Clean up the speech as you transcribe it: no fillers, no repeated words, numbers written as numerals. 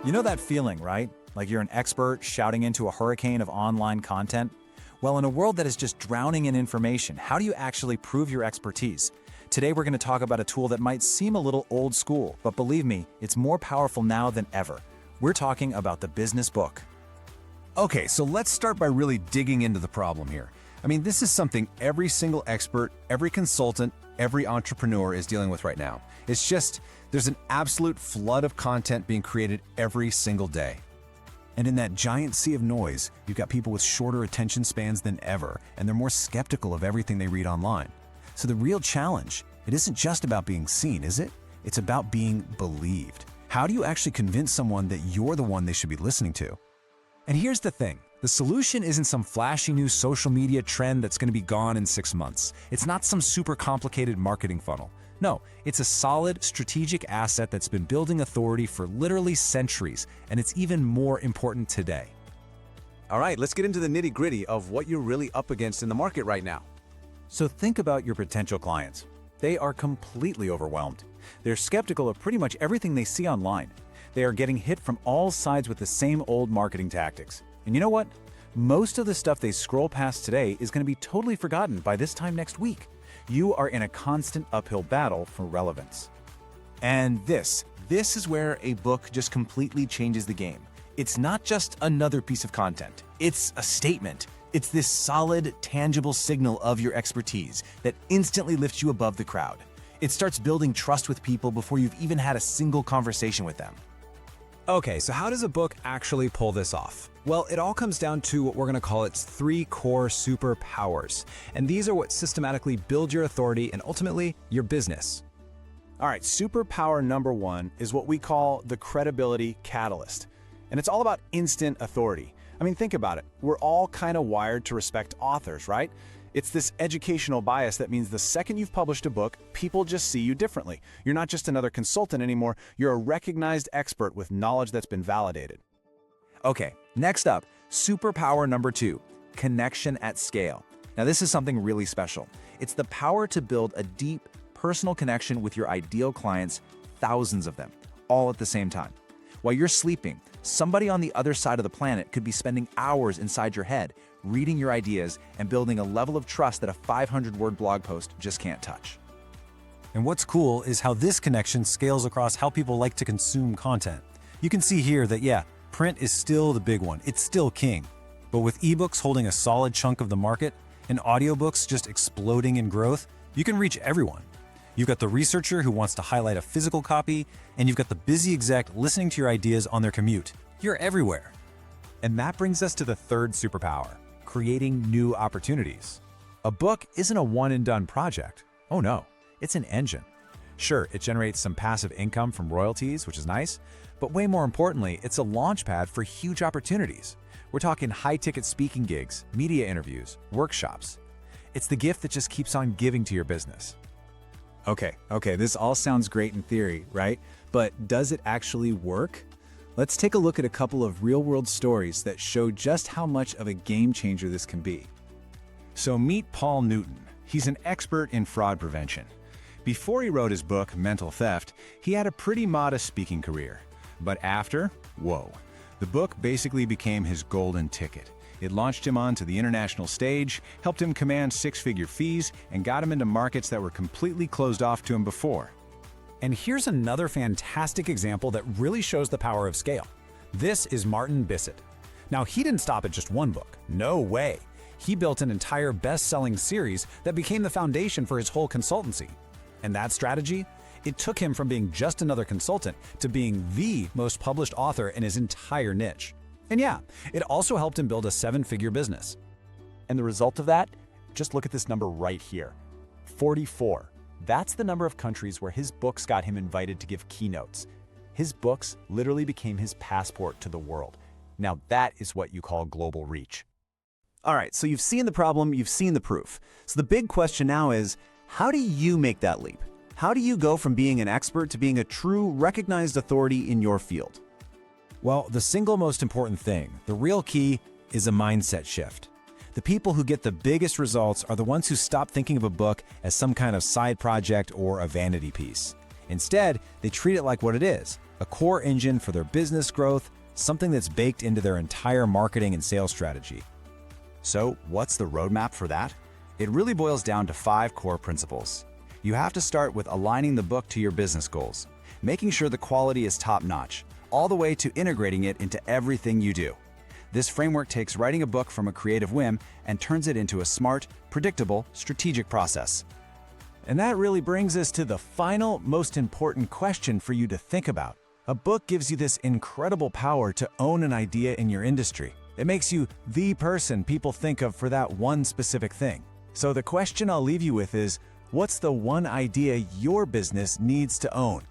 You know that feeling, right? Like you're an expert shouting into a hurricane of online content? Well, in a world that is just drowning in information, how do you actually prove your expertise? Today we're going to talk about a tool that might seem a little old school, but believe me, it's more powerful now than ever. We're talking about the business book. Okay, so let's start by really digging into the problem here. I mean, this is something every single expert, every consultant, every entrepreneur is dealing with right now. It's just, there's an absolute flood of content being created every single day. And in that giant sea of noise, you've got people with shorter attention spans than ever, and they're more skeptical of everything they read online. So the real challenge, it isn't just about being seen, is it? It's about being believed. How do you actually convince someone that you're the one they should be listening to? And here's the thing. The solution isn't some flashy new social media trend that's going to be gone in 6 months. It's not some super complicated marketing funnel. No, it's a solid, strategic asset that's been building authority for literally centuries, and it's even more important today. All right, let's get into the nitty-gritty of what you're really up against in the market right now. So think about your potential clients. They are completely overwhelmed. They're skeptical of pretty much everything they see online. They are getting hit from all sides with the same old marketing tactics. And you know what? Most of the stuff they scroll past today is going to be totally forgotten by this time next week. You are in a constant uphill battle for relevance. And this is where a book just completely changes the game. It's not just another piece of content. It's a statement. It's this solid, tangible signal of your expertise that instantly lifts you above the crowd. It starts building trust with people before you've even had a single conversation with them. Okay, so how does a book actually pull this off? Well, it all comes down to what we're going to call its 3 core superpowers. And these are what systematically build your authority and ultimately your business. All right, superpower number 1 is what we call the credibility catalyst. And it's all about instant authority. I mean, think about it. We're all kind of wired to respect authors, right? It's this educational bias that means the second you've published a book, people just see you differently. You're not just another consultant anymore, you're a recognized expert with knowledge that's been validated. Okay, next up, superpower number 2, connection at scale. Now this is something really special. It's the power to build a deep, personal connection with your ideal clients, thousands of them, all at the same time. While you're sleeping, somebody on the other side of the planet could be spending hours inside your head, reading your ideas and building a level of trust that a 500-word blog post just can't touch. And what's cool is how this connection scales across how people like to consume content. You can see here that, yeah, print is still the big one. It's still king. But with ebooks holding a solid chunk of the market and audiobooks just exploding in growth, you can reach everyone. You've got the researcher who wants to highlight a physical copy, and you've got the busy exec listening to your ideas on their commute. You're everywhere. And that brings us to the 3rd superpower, creating new opportunities. A book isn't a one-and-done project. Oh no, it's an engine. Sure, it generates some passive income from royalties, which is nice, but way more importantly, it's a launchpad for huge opportunities. We're talking high-ticket speaking gigs, media interviews, workshops. It's the gift that just keeps on giving to your business. Okay, this all sounds great in theory, right? But does it actually work? Let's take a look at a couple of real-world stories that show just how much of a game changer this can be. So meet Paul Newton. He's an expert in fraud prevention. Before he wrote his book, Mental Theft, he had a pretty modest speaking career. But after, whoa, the book basically became his golden ticket. It launched him onto the international stage, helped him command 6-figure fees, and got him into markets that were completely closed off to him before. And here's another fantastic example that really shows the power of scale. This is Martin Bissett. Now, he didn't stop at just one book. No way. He built an entire best-selling series that became the foundation for his whole consultancy. And that strategy? It took him from being just another consultant to being the most published author in his entire niche. And yeah, it also helped him build a 7-figure business. And the result of that? Just look at this number right here. 44. That's the number of countries where his books got him invited to give keynotes. His books literally became his passport to the world. Now that is what you call global reach. All right, so you've seen the problem, you've seen the proof. So the big question now is, how do you make that leap? How do you go from being an expert to being a true, recognized authority in your field? Well, the single most important thing, the real key, is a mindset shift. The people who get the biggest results are the ones who stop thinking of a book as some kind of side project or a vanity piece. Instead, they treat it like what it is, a core engine for their business growth, something that's baked into their entire marketing and sales strategy. So, what's the roadmap for that? It really boils down to 5 core principles. You have to start with aligning the book to your business goals, making sure the quality is top-notch, all the way to integrating it into everything you do. This framework takes writing a book from a creative whim and turns it into a smart, predictable, strategic process. And that really brings us to the final, most important question for you to think about. A book gives you this incredible power to own an idea in your industry. It makes you the person people think of for that one specific thing. So the question I'll leave you with is, what's the one idea your business needs to own?